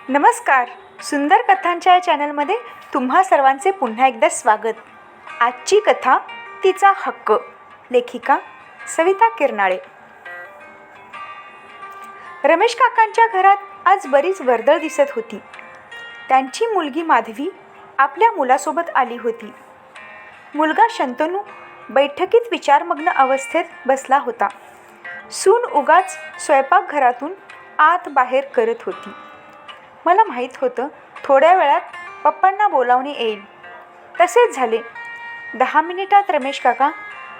नमस्कार. सुंदर कथांच्या या चॅनलमध्ये तुम्हा सर्वांचे पुन्हा एकदा स्वागत. आजची कथा तिचा हक्क. लेखिका सविता किरनाळे. रमेश काकांच्या घरात आज बरीच वर्दळ दिसत होती. त्यांची मुलगी माधवी आपल्या मुलासोबत आली होती. मुलगा शंतनू बैठकीत विचारमग्न अवस्थेत बसला होता. सून उगाच स्वयंपाकघरातून आत बाहेर करत होती. मला माहीत होतं थोड्या वेळात पप्पांना बोलावणे येईल. तसेच झाले. 10 मिनिटात रमेश काका,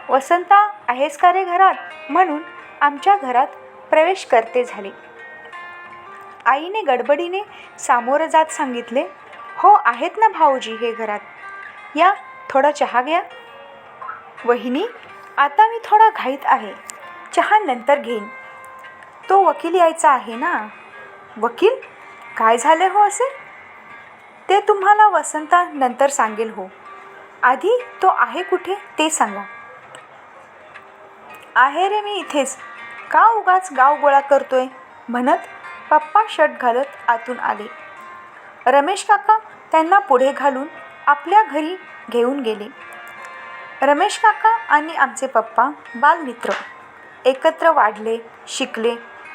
वसंता आहेस का रे घरात, म्हणून आमच्या घरात प्रवेश करते झाले. आईने गडबडीने सामोरं जात सांगितले, हो आहेत ना भाऊजी हे घरात, या थोडा चहा घ्या. वहिनी, आता मी थोडा घाईत आहे, चहा नंतर घेईन. तो वकील यायचा आहे ना. वकील? काय झाले हो असे? ते तुम्हाला वसंता नंतर सांगेल हो. आधी तो आहे कुठे ते सांगा. आहे रे मी इथेच, का उगाच गाव गोळा करतोय, म्हणत पप्पा शर्ट घालत आतून आले. रमेश काका त्यांना पुढे घालून आपल्या घरी घेऊन गेले. रमेश काका आणि आमचे पप्पा बालमित्र. एकत्र वाढले, शिकले,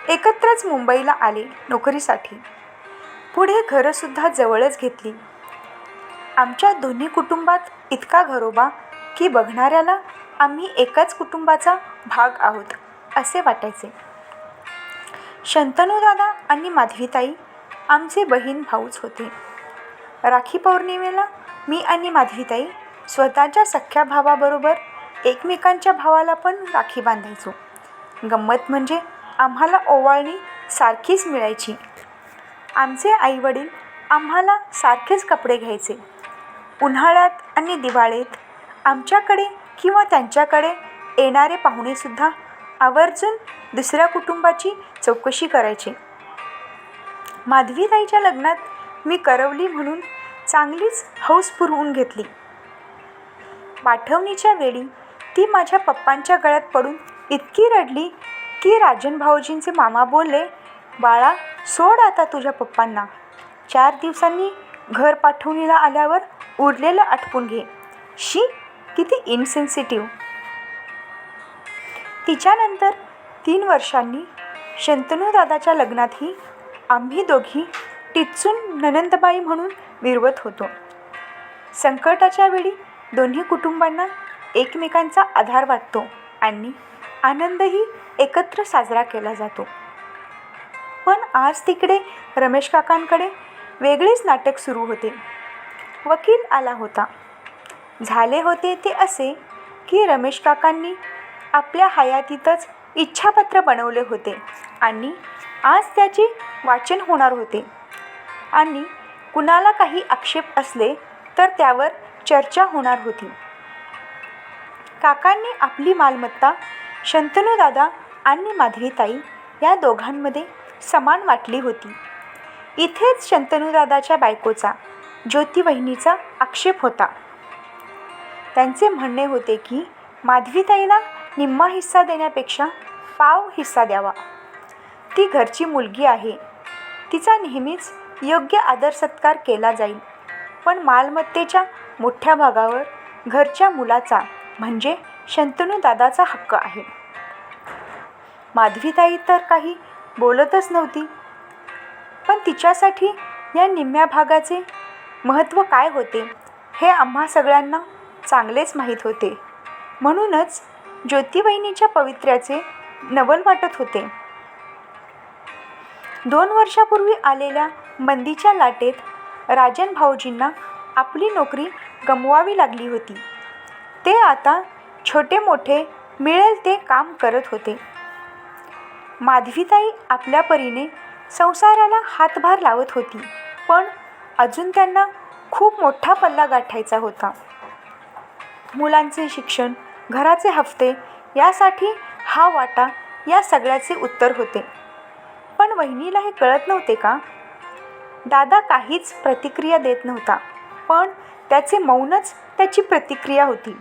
एकत्रच मुंबईला आले नोकरीसाठी. पुढे घरंसुद्धा जवळच घेतली. आमच्या दोन्ही कुटुंबात इतका घरोबा की बघणाऱ्याला आम्ही एकाच कुटुंबाचा भाग आहोत असे वाटायचे. शंतनू दादा आणि माधवीताई आमचे बहीण भाऊच होते. राखी पौर्णिमेला मी आणि माधवीताई स्वतःच्या सख्ख्या भावाबरोबर एकमेकांच्या भावाला पण राखी बांधायचो. गंमत म्हणजे आम्हाला ओवाळणी सारखीच मिळायची. आमचे आईवडील आम्हाला सारखेच कपडे घ्यायचे. उन्हाळ्यात आणि दिवाळीत आमच्याकडे किंवा त्यांच्याकडे येणारे पाहुणेसुद्धा आवर्जून दुसऱ्या कुटुंबाची चौकशी करायचे. माधवीताईच्या लग्नात मी करवली म्हणून चांगलीच हौस पुरवून घेतली. पाठवणीच्या वेळी ती माझ्या पप्पांच्या गळ्यात पडून इतकी रडली की राजन भाऊजींचे मामा बोलले, बाळा सोड आता तुझ्या पप्पांना, 4 दिवसांनी घर पाठवणीला आल्यावर उरलेलं आटपून घे. शी, किती इनसेन्सिटिव्ह. तिच्यानंतर 3 वर्षांनी शंतनू दादाच्या लग्नातही आम्ही दोघी टिचून ननंदबाई म्हणून विरवत होतो. संकटाच्या वेळी दोन्ही कुटुंबांना एकमेकांचा आधार वाटतो आणि आनंदही एकत्र साजरा केला जातो. पण आज तिकडे रमेश काकांकडे वेगळेच नाटक सुरू होते. वकील आला होता. झाले होते ते असे की रमेश काकांनी आपल्या हयातीतच इच्छापत्र बनवले होते आणि आज त्याचे वाचन होणार होते आणि कुणाला काही आक्षेप असले तर त्यावर चर्चा होणार होती. काकांनी आपली मालमत्ता शंतनू दादा आणि माधवीताई या दोघांमध्ये समान वाटली होती. इथेच शंतनू दादाच्या बायकोचा, ज्योती वहिनीचा आक्षेप होता. त्यांचे म्हणणे होते की माधवीताईला निम्मा हिस्सा देण्यापेक्षा पाव हिस्सा द्यावा. ती घरची मुलगी आहे, तिचा नेहमीच योग्य आदर सत्कार केला जाईल, पण मालमत्तेच्या मोठ्या भागावर घरच्या मुलाचा म्हणजे शंतनू दादाचा हक्क आहे. माधवीताई तर काही बोलतच नव्हती, पण तिच्यासाठी या निम्म्या भागाचे महत्त्व काय होते हे आम्हा सगळ्यांना चांगलेच माहीत होते. म्हणूनच ज्योतिबहिणीच्या पवित्र्याचे नवल वाटत होते. 2 वर्षापूर्वी आलेल्या मंदीच्या लाटेत राजन भाऊजींना आपली नोकरी गमवावी लागली होती. ते आता छोटे मोठे मिळेल ते काम करत होते. माधवीताई आपल्या परीने संसाराला हातभार लावत होती, पण अजून त्यांना खूप मोठा पल्ला गाठायचा होता. मुलांचे शिक्षण, घराचे हफ्ते यासाठी हा वाटा या सगळ्याचे उत्तर होते. पण वहिनीला हे कळत नव्हते का? दादा काहीच प्रतिक्रिया देत नव्हता, पण त्याचे मौनच त्याची प्रतिक्रिया होती.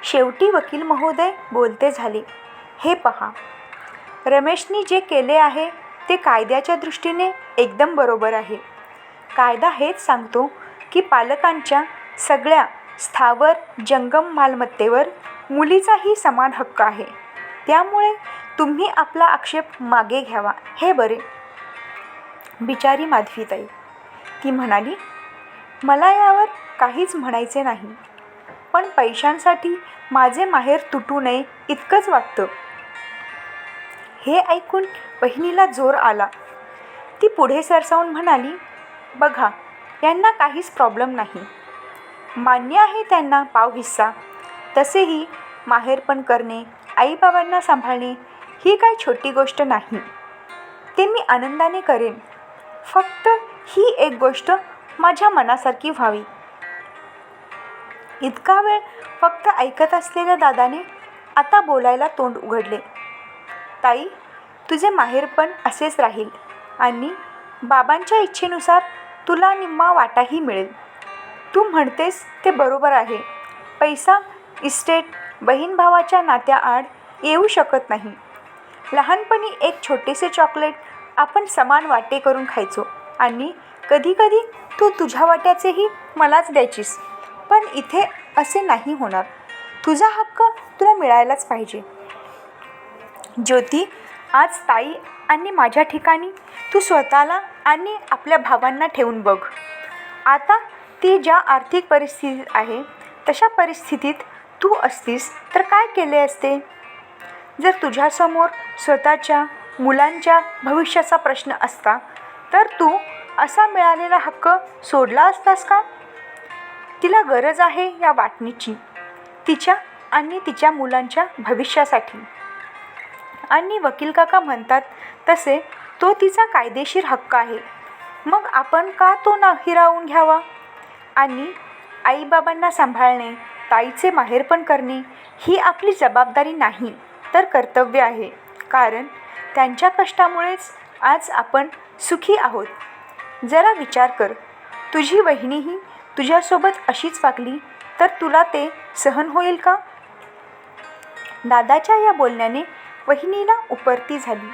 शेवटी वकील महोदय बोलते झाले, हे पहा, रमेशनी जे केले आहे ते कायद्याच्या दृष्टीने एकदम बरोबर आहे. कायदा हेच सांगतो की पालकांच्या सगळ्या स्थावर जंगम मालमत्तेवर मुलीचाही समान हक्क आहे. त्यामुळे तुम्ही आपला आक्षेप मागे घ्यावा हे बरे. बिचारी माधवीताई, ती म्हणाली, मला यावर काहीच म्हणायचे नाही, पण पैशांसाठी माझे माहेर तुटू नये इतकंच वाटतं. हे ऐकून बहिणीला जोर आला. ती पुढे सरसावून म्हणाली, बघा, यांना काहीच प्रॉब्लेम नाही. मान्य आहे त्यांना पाव हिस्सा. तसेही माहेरपण करणे, आईबाबांना सांभाळणे ही काही छोटी गोष्ट नाही. ते मी आनंदाने करेन. फक्त ही एक गोष्ट माझ्या मनासारखी व्हावी. इतका वेळ फक्त ऐकत असलेल्या दादाने आता बोलायला तोंड उघडले. ताई, तुझे माहेरपण असेच राहील आणि बाबांच्या इच्छेनुसार तुला निम्मा वाटाही मिळेल. तू म्हणतेस ते बरोबर आहे. पैसा, इस्टेट बहीण भावाच्या नात्याआड येऊ शकत नाही. लहानपणी एक छोटेसे चॉकलेट आपण समान वाटे करून खायचो आणि कधीकधी तू तुझ्या वाट्याचेही मलाच द्यायचीस. पण इथे असे नाही होणार. तुझा हक्क तुला मिळायलाच पाहिजे. ज्योती, आज ताई आणि माझ्या ठिकाणी तू स्वतःला आणि आपल्या भावांना ठेवून बघ. आता ती ज्या आर्थिक परिस्थितीत आहे तशा परिस्थितीत तू असतीस तर काय केले असते? जर तुझ्यासमोर स्वतःच्या मुलांच्या भविष्याचा प्रश्न असता तर तू असा मिळालेला हक्क सोडला असतास का? तिला गरज आहे या वाटणीची, तिच्या आणि तिच्या मुलांच्या भविष्यासाठी. आणि वकील काका म्हणतात तसे तो तिचा कायदेशीर हक्क आहे. मग आपण का तो हिरावून घ्यावा? आणि आईबाबांना सांभाळणे, ताईचे माहेरपण करणे ही आपली जबाबदारी नाही तर कर्तव्य आहे. कारण त्यांच्या कष्टामुळेच आज आपण सुखी आहोत. जरा विचार कर, तुझी वहिनीही तुझ्यासोबत अशीच वागली तर तुला ते सहन होईल का? दादाच्या या बोलण्याने वहिनीला उपरती झाली.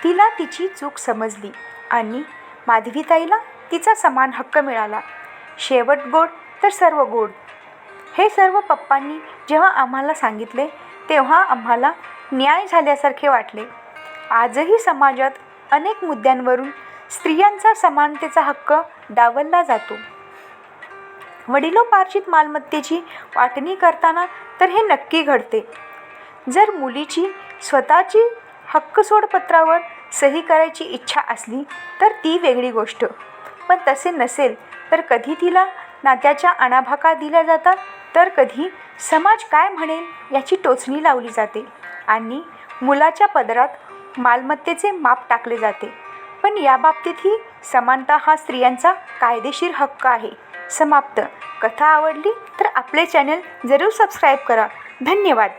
तिला तिची चूक समजली आणि माधवीताईला तिचा समान हक्क मिळाला. शेवट गोड तर सर्व गोड. हे सर्व पप्पांनी जेव्हा आम्हाला सांगितले तेव्हा आम्हाला न्याय झाल्यासारखे वाटले. आजही समाजात अनेक मुद्द्यांवरून स्त्रियांचा समानतेचा हक्क डावलला जातो. वडिलोपार्जित मालमत्तेची वाटणी करताना तर हे नक्की घडते. जर मुलीची स्वतःची हक्कसोडपत्रावर सही करायची इच्छा असली तर ती वेगळी गोष्ट. पण तसे नसेल तर कधी तिला नात्याच्या अणाभाका दिल्या जातात तर कधी समाज काय म्हणेल याची टोचणी लावली जाते आणि मुलाच्या पदरात मालमत्तेचे माप टाकले जाते. पण या बाबतीतही समानता हा स्त्रियांचा कायदेशीर हक्क आहे. समाप्त. कथा आवडली तर आपले चॅनल जरूर सबस्क्राईब करा. धन्यवाद.